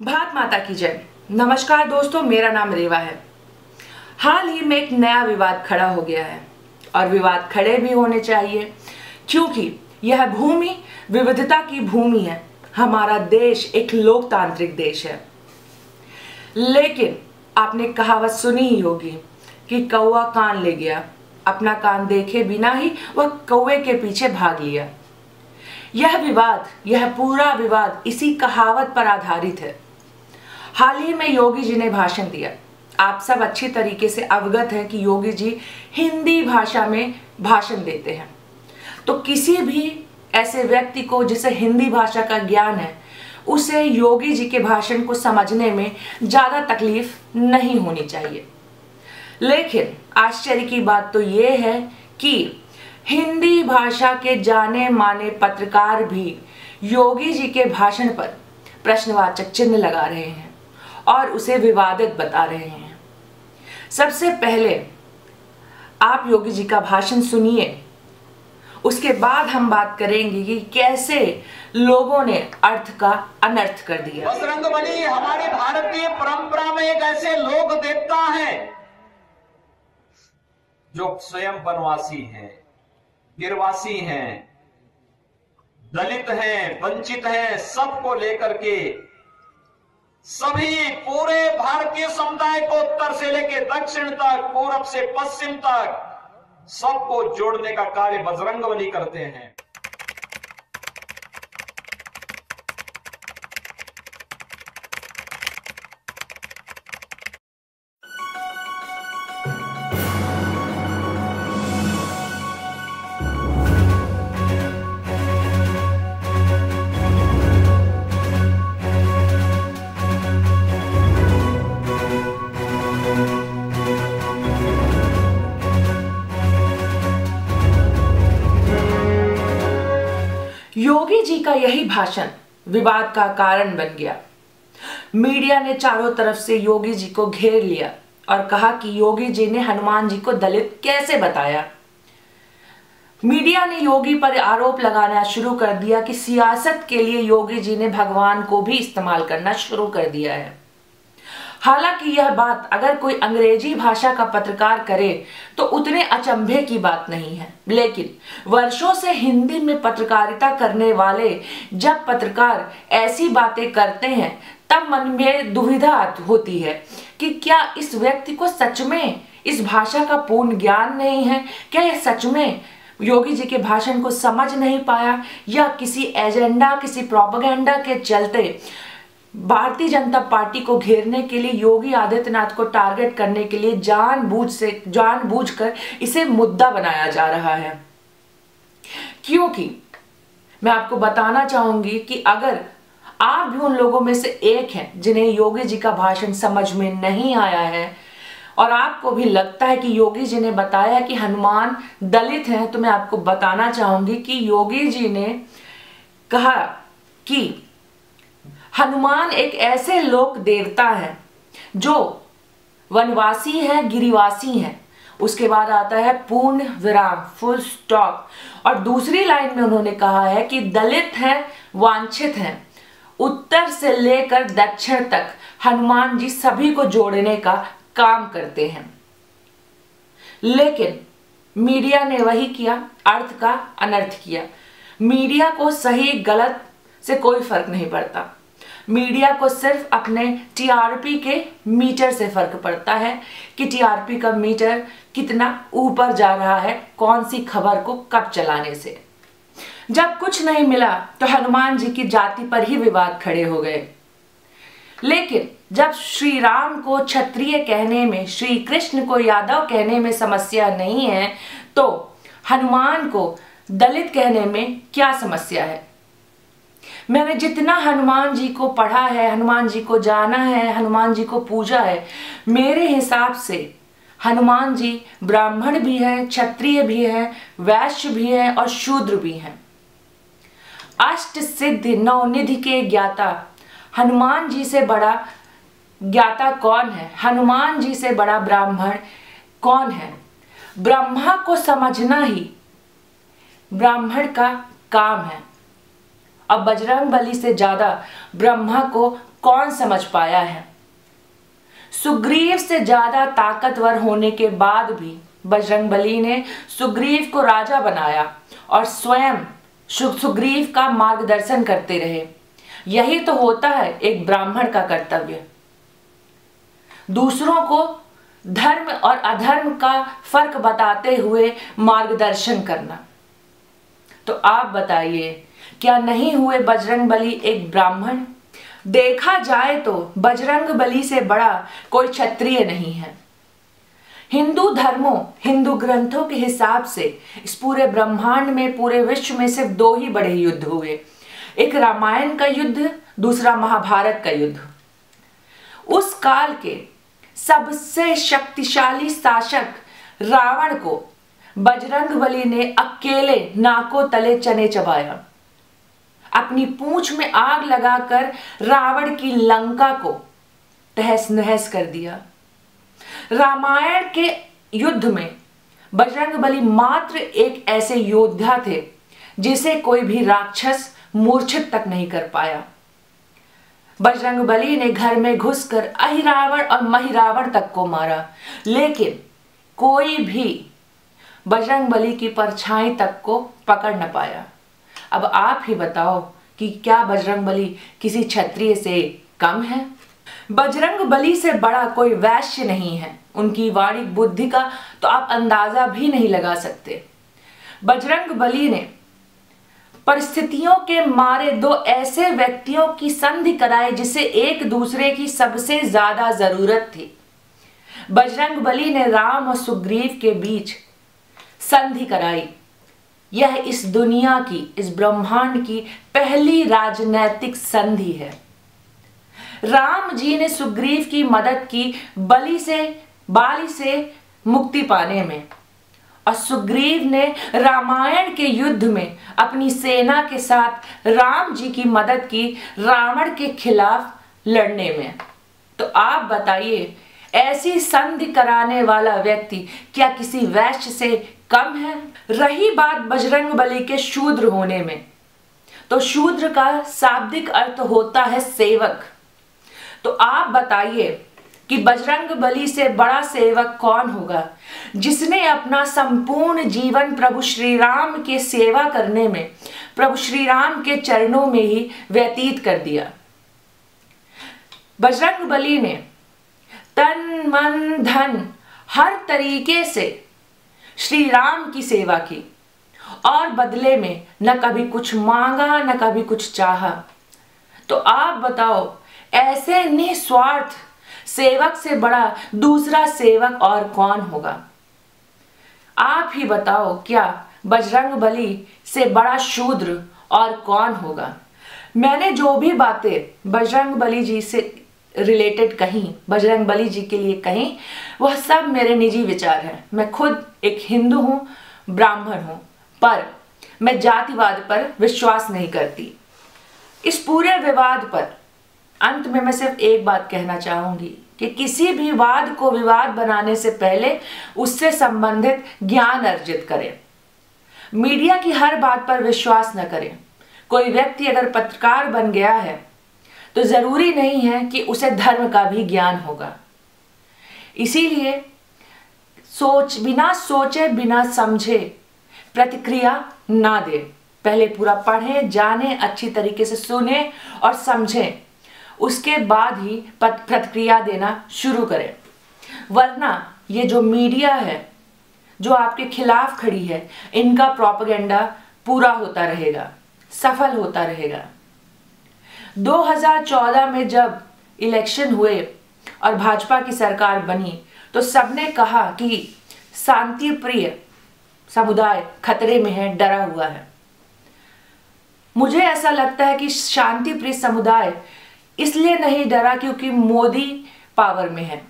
भारत माता की जय। नमस्कार दोस्तों, मेरा नाम रेवा है। हाल ही में एक नया विवाद खड़ा हो गया है और विवाद खड़े भी होने चाहिए क्योंकि यह भूमि विविधता की भूमि है। हमारा देश एक लोकतांत्रिक देश है, लेकिन आपने कहावत सुनी ही होगी कि कौवा कान ले गया, अपना कान देखे बिना ही वह कौवे के पीछे भाग लिया। यह पूरा विवाद इसी कहावत पर आधारित है। हाल ही में योगी जी ने भाषण दिया। आप सब अच्छी तरीके से अवगत हैं कि योगी जी हिंदी भाषा में भाषण देते हैं, तो किसी भी ऐसे व्यक्ति को जिसे हिंदी भाषा का ज्ञान है उसे योगी जी के भाषण को समझने में ज़्यादा तकलीफ नहीं होनी चाहिए। लेकिन आश्चर्य की बात तो ये है कि हिंदी भाषा के जाने माने पत्रकार भी योगी जी के भाषण पर प्रश्नवाचक चिन्ह लगा रहे हैं और उसे विवादित बता रहे हैं। सबसे पहले आप योगी जी का भाषण सुनिए, उसके बाद हम बात करेंगे कि कैसे लोगों ने अर्थ का अनर्थ कर दिया। बजरंगबली हमारी भारतीय परंपरा में एक ऐसे लोक देवता हैं जो स्वयं वनवासी हैं, गिरवासी हैं, दलित हैं, वंचित हैं, सबको लेकर के सभी पूरे भारतीय समुदाय को उत्तर से लेकर दक्षिण तक, पूरब से पश्चिम तक सबको जोड़ने का कार्य बजरंगबली करते हैं। योगी जी का यही भाषण विवाद का कारण बन गया। मीडिया ने चारों तरफ से योगी जी को घेर लिया और कहा कि योगी जी ने हनुमान जी को दलित कैसे बताया। मीडिया ने योगी पर आरोप लगाना शुरू कर दिया कि सियासत के लिए योगी जी ने भगवान को भी इस्तेमाल करना शुरू कर दिया है। हालांकि यह बात अगर कोई अंग्रेजी भाषा का पत्रकार करे तो उतने अचंभे की बात नहीं है, लेकिन वर्षों से हिंदी में पत्रकारिता करने वाले जब पत्रकार ऐसी बातें करते हैं तब मन में दुविधा होती है कि क्या इस व्यक्ति को सच में इस भाषा का पूर्ण ज्ञान नहीं है, क्या यह सच में योगी जी के भाषण को समझ नहीं पाया, या किसी एजेंडा, किसी प्रोपेगेंडा के चलते भारतीय जनता पार्टी को घेरने के लिए, योगी आदित्यनाथ को टारगेट करने के लिए जानबूझकर इसे मुद्दा बनाया जा रहा है। क्योंकि मैं आपको बताना चाहूंगी कि अगर आप भी उन लोगों में से एक हैं जिन्हें योगी जी का भाषण समझ में नहीं आया है और आपको भी लगता है कि योगी जी ने बताया कि हनुमान दलित हैं, तो मैं आपको बताना चाहूंगी कि योगी जी ने कहा कि हनुमान एक ऐसे लोक देवता है जो वनवासी है, गिरिवासी है। उसके बाद आता है पूर्ण विराम, फुल स्टॉप, और दूसरी लाइन में उन्होंने कहा है कि दलित हैं, वांछित हैं, उत्तर से लेकर दक्षिण तक हनुमान जी सभी को जोड़ने का काम करते हैं। लेकिन मीडिया ने वही किया, अर्थ का अनर्थ किया। मीडिया को सही गलत से कोई फर्क नहीं पड़ता। मीडिया को सिर्फ अपने टीआरपी के मीटर से फर्क पड़ता है कि टीआरपी का मीटर कितना ऊपर जा रहा है, कौन सी खबर को कब चलाने से। जब कुछ नहीं मिला तो हनुमान जी की जाति पर ही विवाद खड़े हो गए। लेकिन जब श्री राम को क्षत्रिय कहने में, श्री कृष्ण को यादव कहने में समस्या नहीं है, तो हनुमान को दलित कहने में क्या समस्या है। मैंने जितना हनुमान जी को पढ़ा है, हनुमान जी को जाना है, हनुमान जी को पूजा है, मेरे हिसाब से हनुमान जी ब्राह्मण भी हैं, क्षत्रिय भी हैं, वैश्य भी हैं और शूद्र भी हैं। अष्ट सिद्धि नवनिधि के ज्ञाता हनुमान जी से बड़ा ज्ञाता कौन है? हनुमान जी से बड़ा ब्राह्मण कौन है? ब्रह्मा को समझना ही ब्राह्मण का काम है। अब बजरंगबली से ज्यादा ब्रह्मा को कौन समझ पाया है? सुग्रीव से ज्यादा ताकतवर होने के बाद भी बजरंगबली ने सुग्रीव को राजा बनाया और स्वयं सुग्रीव का मार्गदर्शन करते रहे। यही तो होता है एक ब्राह्मण का कर्तव्य, दूसरों को धर्म और अधर्म का फर्क बताते हुए मार्गदर्शन करना। तो आप बताइए, क्या नहीं हुए बजरंगबली एक ब्राह्मण? देखा जाए तो बजरंगबली से बड़ा कोई क्षत्रिय नहीं है। हिंदू धर्मों, हिंदू ग्रंथों के हिसाब से इस पूरे ब्रह्मांड में, पूरे विश्व में सिर्फ 2 ही बड़े युद्ध हुए, एक रामायण का युद्ध, दूसरा महाभारत का युद्ध। उस काल के सबसे शक्तिशाली शासक रावण को बजरंगबली ने अकेले नाकों तले चने चबाया। अपनी पूंछ में आग लगाकर रावण की लंका को तहस नहस कर दिया। रामायण के युद्ध में बजरंगबली मात्र एक ऐसे योद्धा थे जिसे कोई भी राक्षस मूर्छित तक नहीं कर पाया। बजरंगबली ने घर में घुसकर अहिरावण और महिरावण तक को मारा, लेकिन कोई भी बजरंगबली की परछाई तक को पकड़ न पाया। अब आप ही बताओ कि क्या बजरंगबली किसी क्षत्रिय से कम है? बजरंगबली से बड़ा कोई वैश्य नहीं है। उनकी वाणी बुद्धि का तो आप अंदाजा भी नहीं लगा सकते। बजरंगबली ने परिस्थितियों के मारे 2 ऐसे व्यक्तियों की संधि कराई जिसे एक दूसरे की सबसे ज्यादा जरूरत थी। बजरंगबली ने राम और सुग्रीव के बीच संधि कराई। यह इस दुनिया की, इस ब्रह्मांड की पहली राजनैतिक संधि है। राम जी ने सुग्रीव की मदद की बाली से मुक्ति पाने में, और सुग्रीव ने रामायण के युद्ध में अपनी सेना के साथ राम जी की मदद की रावण के खिलाफ लड़ने में। तो आप बताइए, ऐसी संधि कराने वाला व्यक्ति क्या किसी वैश्य से कम है? रही बात बजरंगबली के शूद्र होने में, तो शूद्र का शाब्दिक अर्थ होता है सेवक। तो आप बताइए कि बजरंगबली से बड़ा सेवक कौन होगा जिसने अपना संपूर्ण जीवन प्रभु श्री राम के सेवा करने में, प्रभु श्री राम के चरणों में ही व्यतीत कर दिया। बजरंगबली ने तन मन धन हर तरीके से श्री राम की सेवा की और बदले में न कभी कुछ मांगा, न कभी कुछ चाहा। तो आप बताओ, ऐसे निस्वार्थ सेवक से बड़ा दूसरा सेवक और कौन होगा? आप ही बताओ, क्या बजरंगबली से बड़ा शूद्र और कौन होगा? मैंने जो भी बातें बजरंगबली जी से रिलेटेड कहीं, बजरंगबली जी के लिए कहीं, वह सब मेरे निजी विचार हैं। मैं खुद एक हिंदू हूं, ब्राह्मण हूं, पर मैं जातिवाद पर विश्वास नहीं करती। इस पूरे विवाद पर अंत में मैं सिर्फ एक बात कहना चाहूंगी कि किसी भी वाद को विवाद बनाने से पहले उससे संबंधित ज्ञान अर्जित करें। मीडिया की हर बात पर विश्वास न करें। कोई व्यक्ति अगर पत्रकार बन गया है तो जरूरी नहीं है कि उसे धर्म का भी ज्ञान होगा। इसीलिए बिना सोचे बिना समझे प्रतिक्रिया ना दे। पहले पूरा पढ़ें, जानें, अच्छी तरीके से सुने और समझें, उसके बाद ही प्रतिक्रिया देना शुरू करें। वरना ये जो मीडिया है जो आपके खिलाफ खड़ी है, इनका प्रोपेगेंडा पूरा होता रहेगा, सफल होता रहेगा। 2014 में जब इलेक्शन हुए और भाजपा की सरकार बनी तो सबने कहा कि शांति प्रिय समुदाय खतरे में है, डरा हुआ है। मुझे ऐसा लगता है कि शांति प्रिय समुदाय इसलिए नहीं डरा क्योंकि मोदी पावर में है।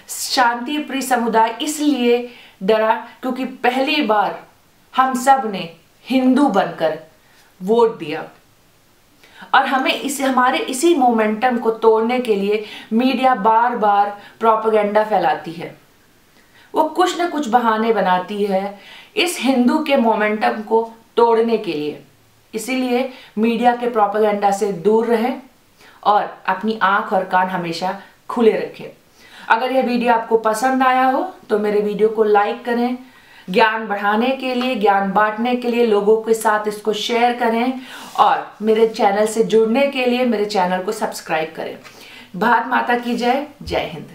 शांति प्रिय समुदाय इसलिए डरा क्योंकि पहली बार हम सब ने हिंदू बनकर वोट दिया और हमारे इसी मोमेंटम को तोड़ने के लिए मीडिया बार बार प्रोपेगेंडा फैलाती है। वो कुछ न कुछ बहाने बनाती है इस हिंदू के मोमेंटम को तोड़ने के लिए। इसीलिए मीडिया के प्रोपेगेंडा से दूर रहें और अपनी आंख और कान हमेशा खुले रखें। अगर यह वीडियो आपको पसंद आया हो तो मेरे वीडियो को लाइक करें, ज्ञान बढ़ाने के लिए, ज्ञान बांटने के लिए लोगों के साथ इसको शेयर करें और मेरे चैनल से जुड़ने के लिए मेरे चैनल को सब्सक्राइब करें। भारत माता की जय। जय हिंद।